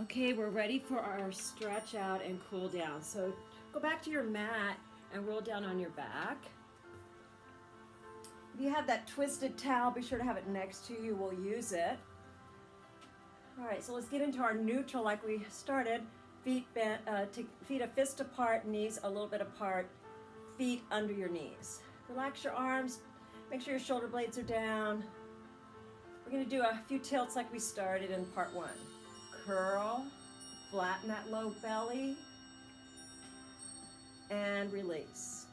Okay, we're ready for our stretch out and cool down. So go back to your mat and roll down on your back. If you have that twisted towel, be sure to have it next to you. We'll use it. All right, so let's get into our neutral like we started. Feet bent, feet a fist apart, knees a little bit apart, feet under your knees. Relax your arms. Make sure your shoulder blades are down. We're going to do a few tilts like we started in part one. Curl, flatten that low belly, and release.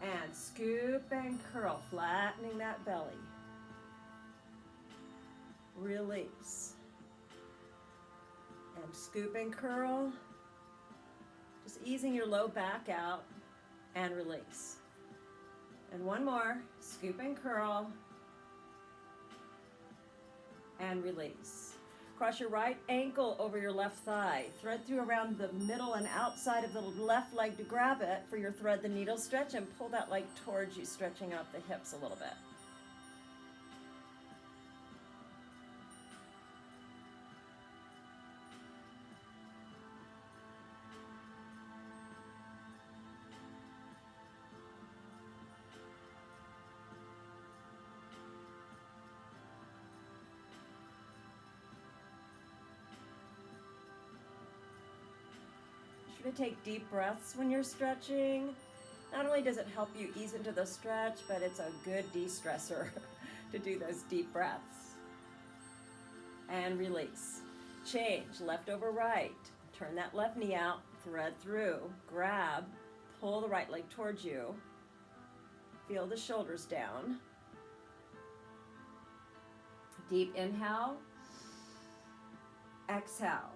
And scoop and curl, flattening that belly. Release. And scoop and curl, just easing your low back out, and release. And one more, scoop and curl, and release. Cross your right ankle over your left thigh. Thread through around the middle and outside of the left leg to grab it for your thread the needle stretch and pull that leg towards you, stretching out the hips a little bit. To take deep breaths when you're stretching. Not only does it help you ease into the stretch, but it's a good de-stressor to do those deep breaths. And release. Change, left over right. Turn that left knee out, thread through, grab, pull the right leg towards you. Feel the shoulders down. Deep inhale. Exhale.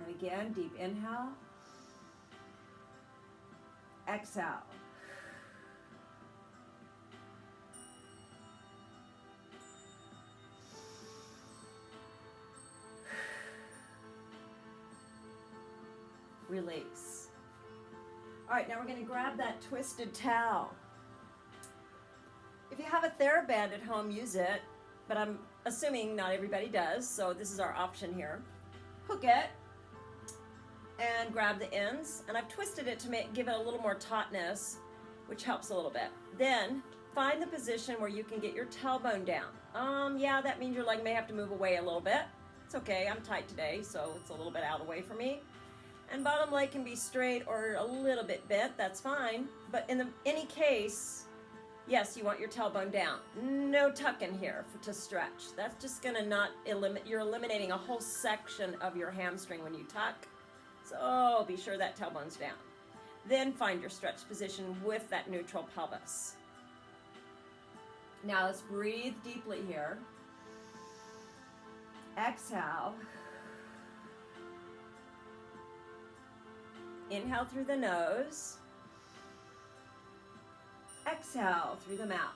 And again, deep inhale. Exhale. Release. All right, now we're going to grab that twisted towel. If you have a Thr band at home, use it, but I'm assuming not everybody does, so this is our option here. Hook it and grab the ends, and I've twisted it to give it a little more tautness, which helps a little bit. Then find the position where you can get your tailbone down. Yeah, that means your leg may have to move away a little bit. It's okay, I'm tight today, so it's a little bit out of the way for me. And bottom leg can be straight or a little bit bent, that's fine. But in any case, yes, you want your tailbone down. No tuck in here to stretch. That's just gonna you're eliminating a whole section of your hamstring when you tuck. So be sure that tailbone's down. Then find your stretch position with that neutral pelvis. Now let's breathe deeply here. Exhale. Inhale through the nose. Exhale through the mouth.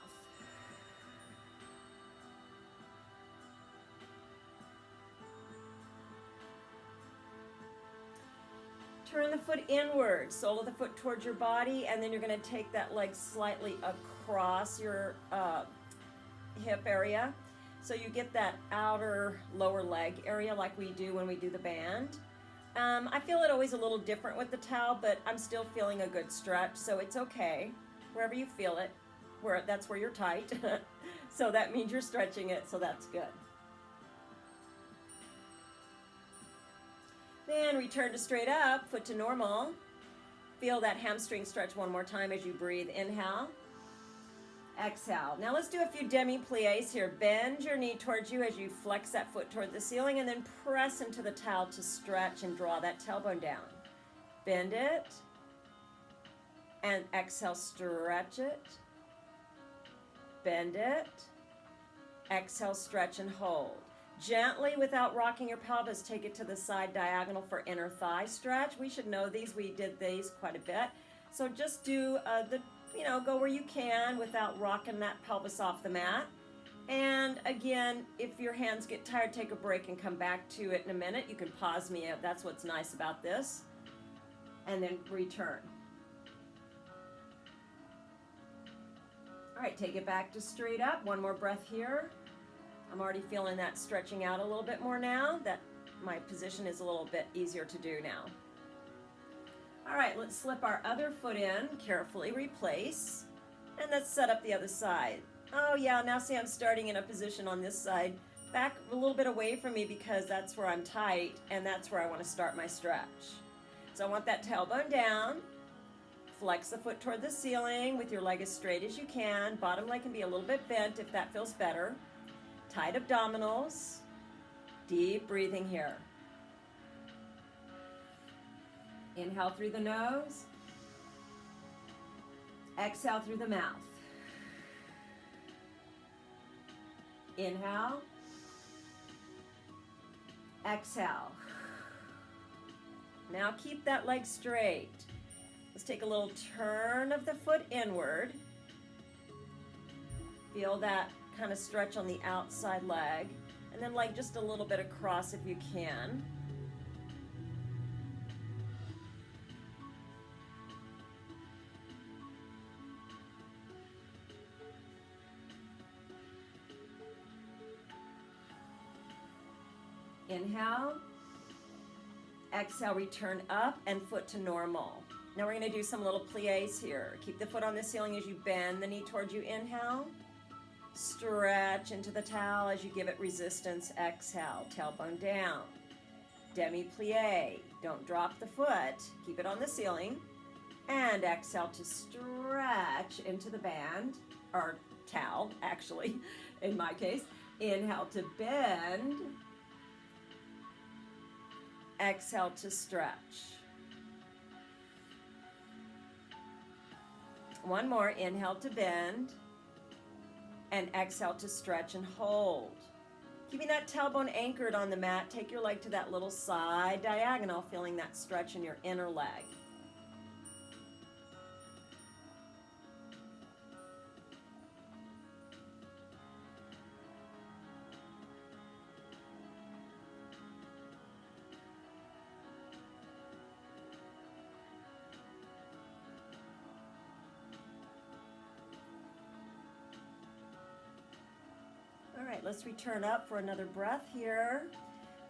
Turn the foot inward, sole of the foot towards your body, and then you're going to take that leg slightly across your hip area. So you get that outer lower leg area like we do when we do the band. I feel it always a little different with the towel, but I'm still feeling a good stretch, so it's okay. Wherever you feel it, that's where you're tight. So that means you're stretching it, so that's good. Then return to straight up, foot to normal. Feel that hamstring stretch one more time as you breathe. Inhale, exhale. Now let's do a few demi-plies here. Bend your knee towards you as you flex that foot toward the ceiling, and then press into the towel to stretch and draw that tailbone down. Bend it, and exhale, stretch it. Bend it, exhale, stretch and hold. Gently, without rocking your pelvis, take it to the side diagonal for inner thigh stretch. We should know these. We did these quite a bit. So just do go where you can without rocking that pelvis off the mat. And again, if your hands get tired, take a break and come back to it in a minute. You can pause me. That's what's nice about this. And then return. All right, take it back to straight up. One more breath here. I'm already feeling that stretching out a little bit more now, that my position is a little bit easier to do now. All right, let's slip our other foot in, carefully replace, and let's set up the other side. Oh yeah, now see I'm starting in a position on this side, back a little bit away from me because that's where I'm tight and that's where I want to start my stretch. So I want that tailbone down, flex the foot toward the ceiling with your leg as straight as you can. Bottom leg can be a little bit bent if that feels better. Tight abdominals, deep breathing here. Inhale through the nose, exhale through the mouth. Inhale, exhale. Now keep that leg straight. Let's take a little turn of the foot inward. Feel that kind of stretch on the outside leg, and then leg just a little bit across if you can. Inhale, exhale, return up and foot to normal. Now we're going to do some little plies here. Keep the foot on the ceiling as you bend the knee towards you. Inhale, stretch into the towel as you give it resistance. Exhale, tailbone down. Demi plie. Don't drop the foot. Keep it on the ceiling. And exhale to stretch into the band, or towel, actually, in my case. Inhale to bend. Exhale to stretch. One more. Inhale to bend. And exhale to stretch and hold. Keeping that tailbone anchored on the mat, take your leg to that little side diagonal, feeling that stretch in your inner leg. All right, let's return up for another breath here.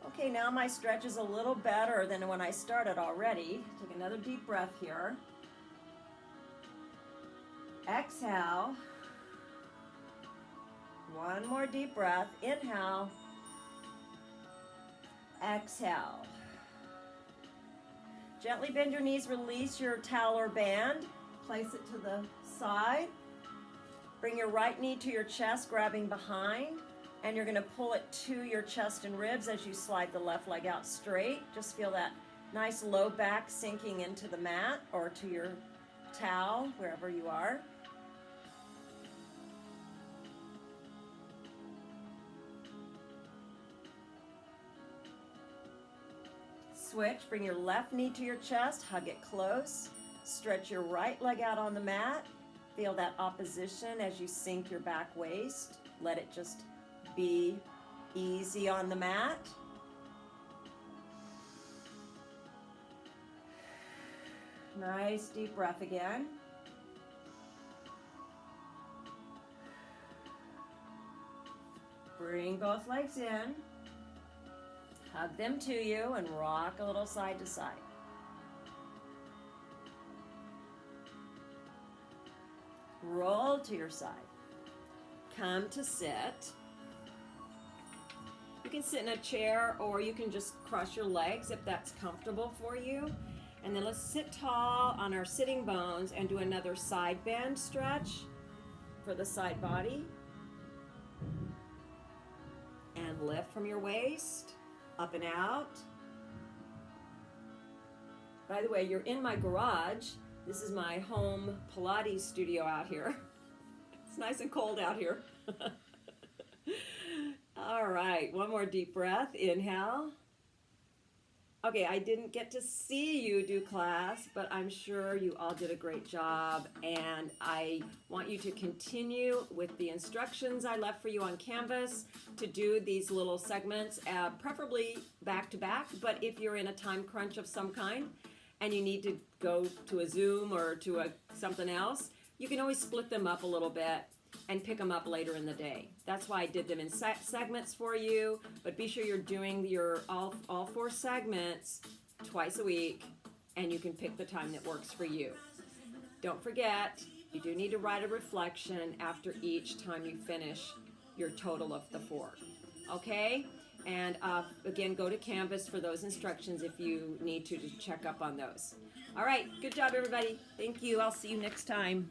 Okay, now my stretch is a little better than when I started already. Take another deep breath here. Exhale. One more deep breath. Inhale. Exhale. Gently bend your knees, release your towel or band. Place it to the side. Bring your right knee to your chest, grabbing behind, and you're going to pull it to your chest and ribs as you slide the left leg out straight. Just feel that nice low back sinking into the mat or to your towel, wherever you are. Switch, bring your left knee to your chest, hug it close. Stretch your right leg out on the mat. Feel that opposition as you sink your back waist. Let it just be easy on the mat. Nice deep breath again. Bring both legs in. Hug them to you and rock a little side to side. Roll to your side. Come to sit. You can sit in a chair or you can just cross your legs if that's comfortable for you. And then let's sit tall on our sitting bones and do another side bend stretch for the side body. And lift from your waist, up and out. By the way, you're in my garage. This is my home Pilates studio out here. It's nice and cold out here. All right, one more deep breath. Inhale. Okay, I didn't get to see you do class, but I'm sure you all did a great job, and I want you to continue with the instructions I left for you on Canvas to do these little segments, preferably back to back, but if you're in a time crunch of some kind and you need to go to a Zoom or to something else, you can always split them up a little bit. and pick them up later in the day. That's why I did them in segments for you, but be sure you're doing your all 4 segments twice a week, and you can pick the time that works for you. Don't forget, you do need to write a reflection after each time you finish your total of the 4. Okay? And again, go to Canvas for those instructions if you need to check up on those. All right, good job, everybody. Thank you. I'll see you next time.